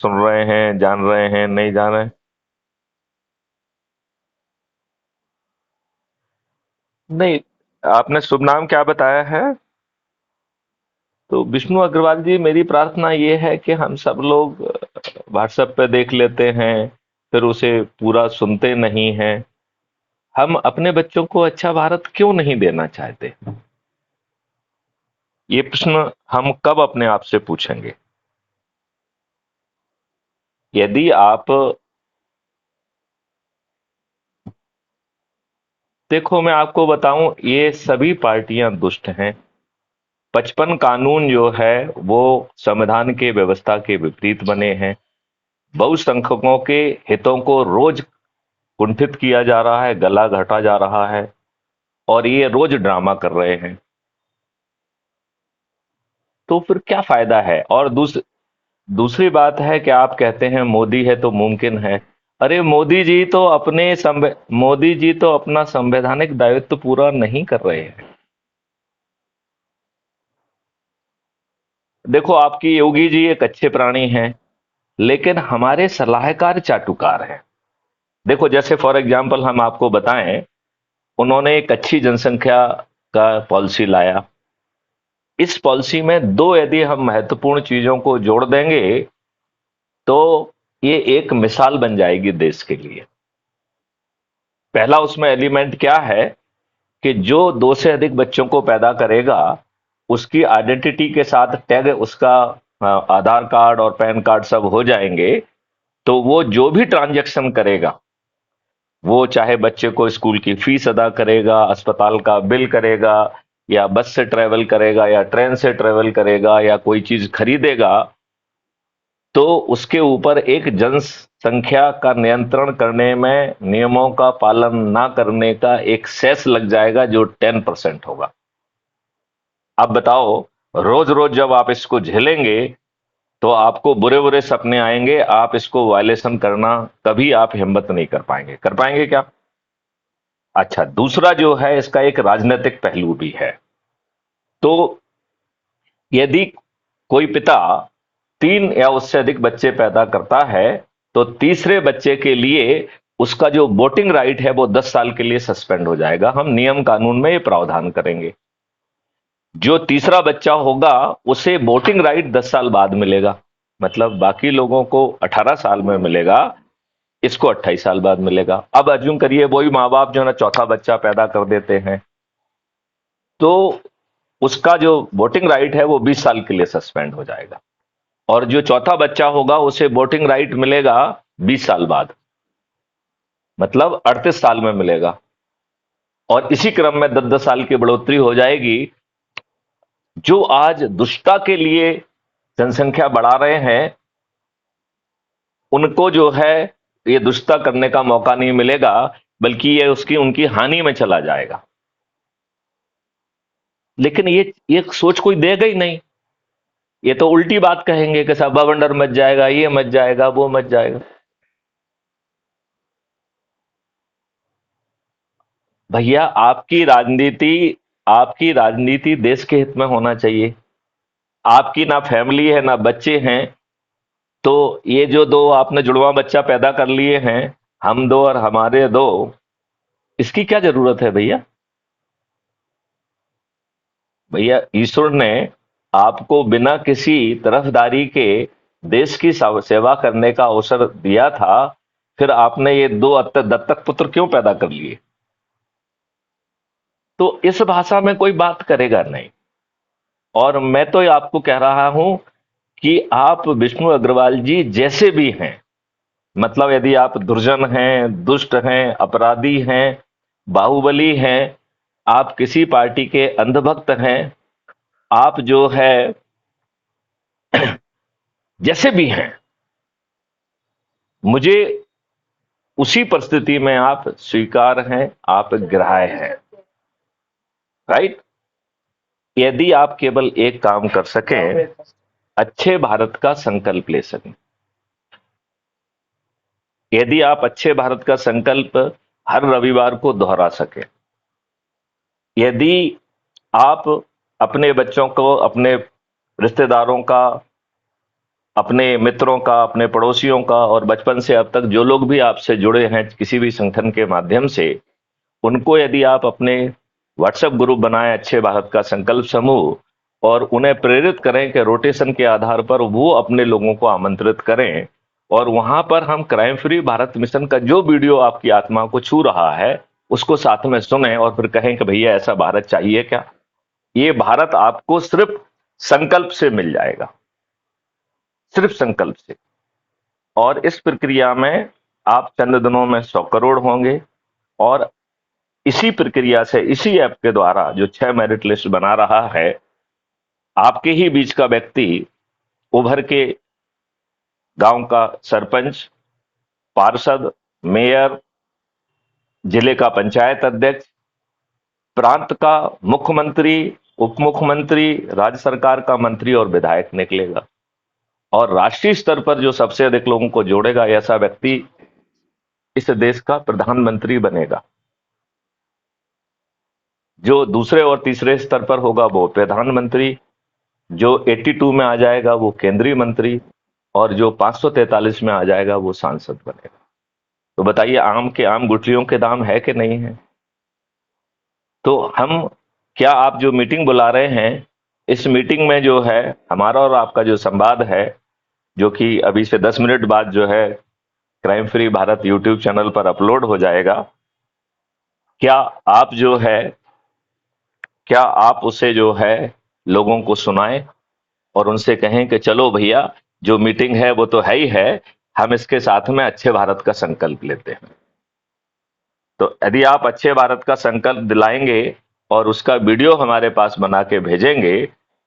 सुन रहे हैं, जान रहे हैं, नहीं जान रहे? नहीं। आपने शुभ नाम क्या बताया है? तो विष्णु अग्रवाल जी, मेरी प्रार्थना ये है कि हम सब लोग व्हाट्सएप पे देख लेते हैं, फिर उसे पूरा सुनते नहीं हैं। हम अपने बच्चों को अच्छा भारत क्यों नहीं देना चाहते? ये प्रश्न हम कब अपने आप से पूछेंगे? यदि आप देखो, मैं आपको बताऊं, ये सभी पार्टियां दुष्ट हैं। 55 कानून जो है वो संविधान के व्यवस्था के विपरीत बने हैं। बहुसंख्यकों के हितों को रोज कुंठित किया जा रहा है, गला घटा जा रहा है, और ये रोज ड्रामा कर रहे हैं। तो फिर क्या फायदा है? और दूसरी बात है कि आप कहते हैं मोदी है तो मुमकिन है। अरे मोदी जी तो अपना संवैधानिक दायित्व पूरा नहीं कर रहे हैं। देखो, आपकी योगी जी एक अच्छे प्राणी हैं, लेकिन हमारे सलाहकार चाटुकार हैं। देखो, जैसे फॉर एग्जाम्पल हम आपको बताएं, उन्होंने एक अच्छी जनसंख्या का पॉलिसी लाया। इस पॉलिसी में दो यदि हम महत्वपूर्ण चीजों को जोड़ देंगे तो ये एक मिसाल बन जाएगी देश के लिए। पहला उसमें एलिमेंट क्या है कि जो दो से अधिक बच्चों को पैदा करेगा, उसकी आइडेंटिटी के साथ टैग उसका आधार कार्ड और पैन कार्ड सब हो जाएंगे। तो वो जो भी ट्रांजैक्शन करेगा, वो चाहे बच्चे को स्कूल की फीस अदा करेगा, अस्पताल का बिल करेगा, या बस से ट्रेवल करेगा, या ट्रेन से ट्रेवल करेगा, या कोई चीज खरीदेगा, तो उसके ऊपर एक जनसंख्या का नियंत्रण करने में नियमों का पालन ना करने का एक सेस लग जाएगा जो 10% होगा। अब बताओ, रोज रोज जब आप इसको झेलेंगे तो आपको बुरे बुरे सपने आएंगे। आप इसको वायलेशन करना कभी आप हिम्मत नहीं कर पाएंगे। कर पाएंगे क्या? अच्छा, दूसरा जो है, इसका एक राजनीतिक पहलू भी है। तो यदि कोई पिता 3 या उससे अधिक बच्चे पैदा करता है, तो तीसरे बच्चे के लिए उसका जो वोटिंग राइट है वो 10 साल के लिए सस्पेंड हो जाएगा। हम नियम कानून में ये प्रावधान करेंगे। जो तीसरा बच्चा होगा, उसे वोटिंग राइट 10 साल बाद मिलेगा। मतलब बाकी लोगों को 18 साल में मिलेगा, इसको 28 साल बाद मिलेगा। अब अर्जुन करिए, वही माँ बाप जो है ना चौथा बच्चा पैदा कर देते हैं, तो उसका जो वोटिंग राइट है वो 20 साल के लिए सस्पेंड हो जाएगा। और जो चौथा बच्चा होगा उसे वोटिंग राइट मिलेगा 20 साल बाद, मतलब 38 साल में मिलेगा। और इसी क्रम में 10-10 साल की बढ़ोतरी हो जाएगी। जो आज दुष्टता के लिए जनसंख्या बढ़ा रहे हैं, उनको जो है ये दुष्टता करने का मौका नहीं मिलेगा, बल्कि ये उसकी उनकी हानि में चला जाएगा। लेकिन ये सोच कोई देगा ही नहीं। ये तो उल्टी बात कहेंगे कि सब बवंडर मच जाएगा, ये मच जाएगा, वो मच जाएगा। भैया, आपकी राजनीति देश के हित में होना चाहिए। आपकी ना फैमिली है ना बच्चे हैं, तो ये जो दो आपने जुड़वा बच्चा पैदा कर लिए हैं, हम दो और हमारे दो, इसकी क्या जरूरत है भैया? भैया, ईश्वर ने आपको बिना किसी तरफदारी के देश की सेवा करने का अवसर दिया था। फिर आपने ये दो दत्तक पुत्र क्यों पैदा कर लिए? तो इस भाषा में कोई बात करेगा नहीं। और मैं तो आपको कह रहा हूं कि आप विष्णु अग्रवाल जी जैसे भी हैं, मतलब यदि आप दुर्जन हैं, दुष्ट हैं, अपराधी हैं, बाहुबली हैं, आप किसी पार्टी के अंधभक्त हैं, आप जो है जैसे भी हैं, मुझे उसी परिस्थिति में आप स्वीकार हैं, आप ग्राह्य हैं। राइट? यदि आप केवल एक काम कर सकें, अच्छे भारत का संकल्प ले सकें, यदि आप अच्छे भारत का संकल्प हर रविवार को दोहरा सकें, यदि आप अपने बच्चों को, अपने रिश्तेदारों का अपने मित्रों का, अपने पड़ोसियों का और बचपन से अब तक जो लोग भी आपसे जुड़े हैं किसी भी संगठन के माध्यम से, उनको यदि आप अपने व्हाट्सएप ग्रुप बनाएं अच्छे भारत का संकल्प समूह, और उन्हें प्रेरित करें कि रोटेशन के आधार पर वो अपने लोगों को आमंत्रित करें, और वहां पर हम क्राइम फ्री भारत मिशन का जो वीडियो आपकी आत्मा को छू रहा है उसको साथ में सुने और फिर कहें कि भैया ऐसा भारत चाहिए क्या। ये भारत आपको सिर्फ संकल्प से मिल जाएगा, सिर्फ संकल्प से। और इस प्रक्रिया में आप चंद दिनों में 100 करोड़ होंगे। और इसी प्रक्रिया से, इसी ऐप के द्वारा जो 6 मेरिट लिस्ट बना रहा है, आपके ही बीच का व्यक्ति उभर के गांव का सरपंच, पार्षद, मेयर, जिले का पंचायत अध्यक्ष, प्रांत का मुख्यमंत्री, उप मुख्यमंत्री, राज्य सरकार का मंत्री और विधायक निकलेगा। और राष्ट्रीय स्तर पर जो सबसे अधिक लोगों को जोड़ेगा, ऐसा व्यक्ति इस देश का प्रधानमंत्री बनेगा। जो दूसरे और तीसरे स्तर पर होगा वो प्रधानमंत्री, जो 82 में आ जाएगा वो केंद्रीय मंत्री, और जो 543 में आ जाएगा वो सांसद बनेगा। तो बताइए, आम के आम गुठलियों के दाम है कि नहीं है? तो हम, क्या आप जो मीटिंग बुला रहे हैं, इस मीटिंग में जो है हमारा और आपका जो संवाद है, जो कि अभी से 10 मिनट बाद जो है crime free Bharat YouTube channel पर अपलोड हो जाएगा, क्या आप जो है, क्या आप उसे जो है लोगों को सुनाएं और उनसे कहें कि चलो भैया, जो मीटिंग है वो तो है ही है, हम इसके साथ में अच्छे भारत का संकल्प लेते हैं। तो यदि आप अच्छे भारत का संकल्प दिलाएंगे और उसका वीडियो हमारे पास बना के भेजेंगे,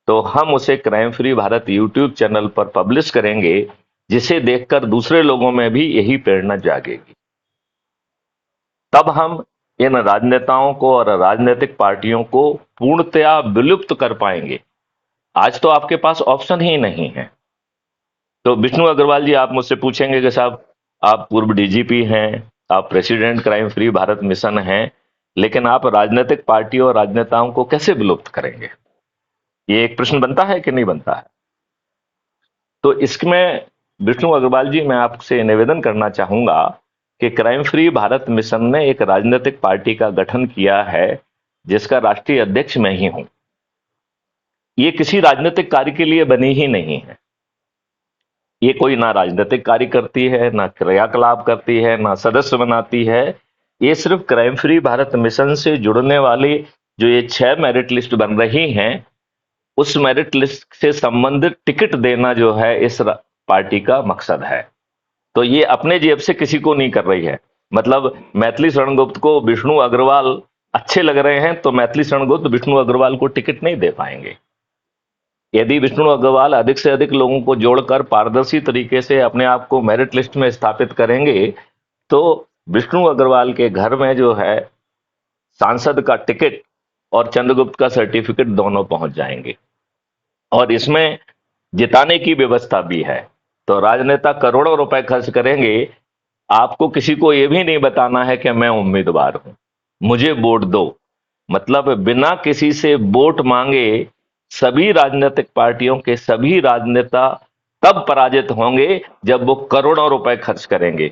तो हम उसे crime free Bharat YouTube channel पर पब्लिश करेंगे, जिसे देखकर दूसरे लोगों में भी यही प्रेरणा जागेगी। तब हम इन राजनेताओं को और राजनीतिक पार्टियों को पूर्णतया विलुप्त कर पाएंगे। आज तो आपके पास ऑप्शन ही नहीं है। तो विष्णु अग्रवाल जी, आप मुझसे पूछेंगे कि साहब, आप पूर्व डीजीपी हैं, आप president crime free Bharat mission हैं, लेकिन आप राजनीतिक पार्टी और राजनेताओं को कैसे विलुप्त करेंगे? ये एक प्रश्न बनता है कि नहीं बनता है? तो इसमें विष्णु अग्रवाल जी, मैं आपसे निवेदन करना चाहूंगा कि क्राइम फ्री भारत मिशन ने एक राजनीतिक पार्टी का गठन किया है, जिसका राष्ट्रीय अध्यक्ष मैं ही हूं। ये किसी राजनीतिक कार्य के लिए बनी ही नहीं है। ये कोई ना राजनीतिक कार्य करती है, ना क्रियाकलाप करती है, ना सदस्य बनाती है। ये सिर्फ क्राइम फ्री भारत मिशन से जुड़ने वाली जो ये 6 मेरिट लिस्ट बन रही हैं, उस मेरिट लिस्ट से संबंधित टिकट देना जो है इस पार्टी का मकसद है। तो ये अपने जेब से किसी को नहीं कर रही है। मतलब मैथिली शरण गुप्त को विष्णु अग्रवाल अच्छे लग रहे हैं, तो मैथिली शरण गुप्त विष्णु अग्रवाल को टिकट नहीं दे पाएंगे। यदि विष्णु अग्रवाल अधिक से अधिक लोगों को जोड़कर पारदर्शी तरीके से अपने आप को मेरिट लिस्ट में स्थापित करेंगे, तो विष्णु अग्रवाल के घर में जो है सांसद का टिकट और चंद्रगुप्त का सर्टिफिकेट दोनों पहुंच जाएंगे। और इसमें जिताने की व्यवस्था भी है। तो राजनेता करोड़ों रुपए खर्च करेंगे, आपको किसी को यह भी नहीं बताना है कि मैं उम्मीदवार हूं, मुझे वोट दो। मतलब बिना किसी से वोट मांगे सभी राजनीतिक पार्टियों के सभी राजनेता तब पराजित होंगे जब वो करोड़ों रुपए खर्च करेंगे।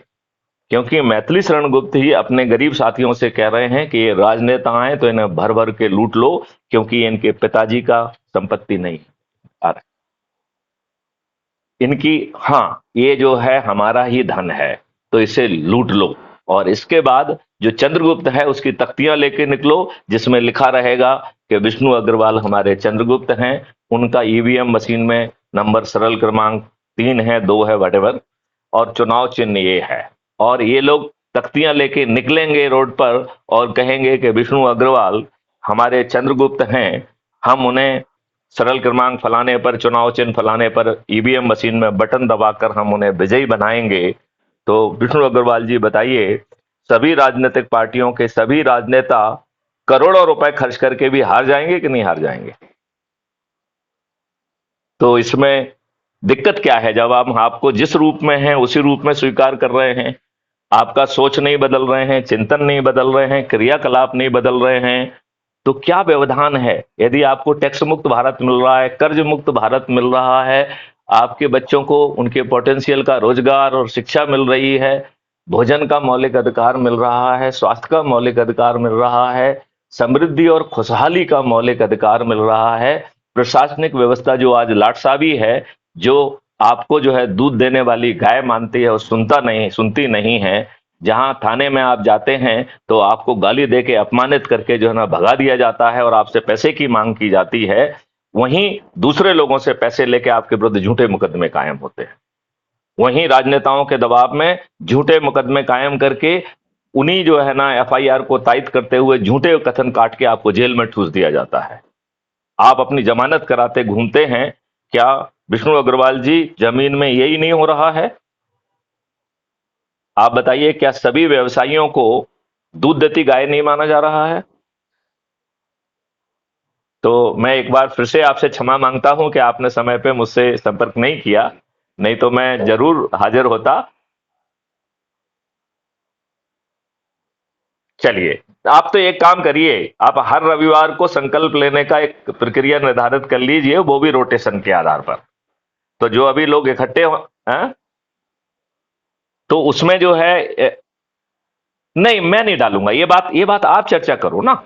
क्योंकि मैथिली शरण गुप्त ही अपने गरीब साथियों से कह रहे हैं कि ये राजनेता आए तो इन्हें भर भर के लूट लो, क्योंकि इनके पिताजी का संपत्ति नहीं आ रहा, इनकी, हाँ, ये जो है हमारा ही धन है, तो इसे लूट लो। और इसके बाद जो चंद्रगुप्त है उसकी तख्तियां लेके निकलो, जिसमें लिखा रहेगा कि विष्णु अग्रवाल हमारे चंद्रगुप्त हैं, उनका ईवीएम मशीन में नंबर सरल क्रमांक 3 है, 2 है, वटेवर, और चुनाव चिन्ह ये है। और ये लोग तख्तियां लेके निकलेंगे रोड पर और कहेंगे कि विष्णु अग्रवाल हमारे चंद्रगुप्त हैं, हम उन्हें सरल क्रमांक फलाने पर, चुनाव चिन्ह फलाने पर ईवीएम मशीन में बटन दबाकर हम उन्हें विजयी बनाएंगे। तो विष्णु अग्रवाल जी बताइए, सभी राजनीतिक पार्टियों के सभी राजनेता करोड़ों रुपए खर्च करके भी हार जाएंगे कि नहीं हार जाएंगे? तो इसमें दिक्कत क्या है? जब आप आपको जिस रूप में हैं उसी रूप में स्वीकार कर रहे हैं, आपका सोच नहीं बदल रहे हैं, चिंतन नहीं बदल रहे हैं, क्रियाकलाप नहीं बदल रहे हैं, तो क्या व्यवधान है? यदि आपको टैक्स मुक्त भारत मिल रहा है, कर्ज मुक्त भारत मिल रहा है, आपके बच्चों को उनके पोटेंशियल का रोजगार और शिक्षा मिल रही है, भोजन का मौलिक अधिकार मिल रहा है, स्वास्थ्य का मौलिक अधिकार मिल रहा है, समृद्धि और खुशहाली का मौलिक अधिकार मिल रहा है। प्रशासनिक व्यवस्था जो आज लाटसाबी है, जो आपको जो है दूध देने वाली गाय मानती है, वो सुनती नहीं है। जहां थाने में आप जाते हैं तो आपको गाली दे के अपमानित करके जो है ना भगा दिया जाता है और आपसे पैसे की मांग की जाती है, वहीं दूसरे लोगों से पैसे लेके आपके विरुद्ध झूठे मुकदमे कायम होते हैं। वहीं राजनेताओं के दबाव में झूठे मुकदमे कायम करके उन्हीं जो है ना एफआईआर को तायद करते हुए झूठे कथन काट के आपको जेल में ठूस दिया जाता है। आप अपनी जमानत कराते घूमते हैं। क्या विष्णु अग्रवाल जी, जमीन में यही नहीं हो रहा है? आप बताइए, क्या सभी व्यवसायियों को दूध देती गाय नहीं माना जा रहा है? तो मैं एक बार फिर से आपसे क्षमा मांगता हूं कि आपने समय पे मुझसे संपर्क नहीं किया, नहीं तो मैं जरूर हाजिर होता। चलिए, आप तो एक काम करिए, आप हर रविवार को संकल्प लेने का एक प्रक्रिया निर्धारित कर लीजिए, वो भी रोटेशन के आधार पर। तो जो अभी लोग इकट्ठे हो, हैं? तो उसमें जो है नहीं, मैं नहीं डालूंगा। ये बात आप चर्चा करो ना।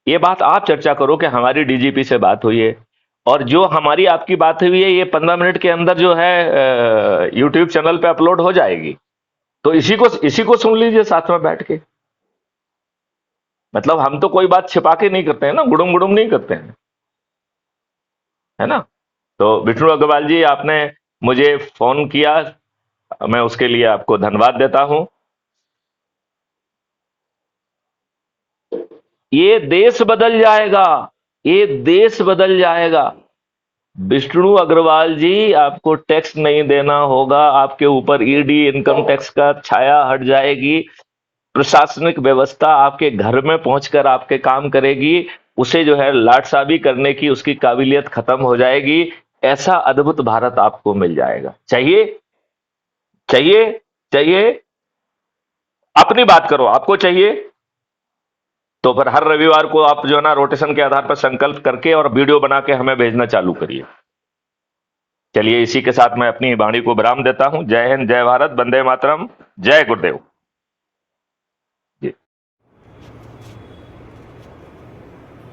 ये बात आप चर्चा करो कि हमारी डीजीपी से बात हुई है, और जो हमारी आपकी बात हुई है ये 15 मिनट के अंदर जो है यूट्यूब चैनल पे अपलोड हो जाएगी। तो इसी को सुन लीजिए साथ में बैठ के। मतलब हम तो कोई बात छिपा के नहीं करते हैं ना, गुड़ुम गुड़ुम नहीं करते हैं, है ना? तो विष्णु अग्रवाल जी, आपने मुझे फोन किया, मैं उसके लिए आपको धन्यवाद देता हूं। ये देश बदल जाएगा, ये देश बदल जाएगा। विष्णु अग्रवाल जी, आपको टैक्स नहीं देना होगा, आपके ऊपर ईडी इनकम टैक्स का छाया हट जाएगी। प्रशासनिक व्यवस्था आपके घर में पहुंचकर आपके काम करेगी। उसे जो है लाटसाबी करने की उसकी काबिलियत खत्म हो जाएगी। ऐसा अद्भुत भारत आपको मिल जाएगा। चाहिए? चाहिए? चाहिए? अपनी बात करो, आपको चाहिए? तो फिर हर रविवार को आप जो है ना रोटेशन के आधार पर संकल्प करके और वीडियो बना के हमें भेजना चालू करिए। चलिए, इसी के साथ मैं अपनी वाणी को विराम देता हूं। जय हिंद, जय भारत, वंदे मातरम, जय गुरुदेव।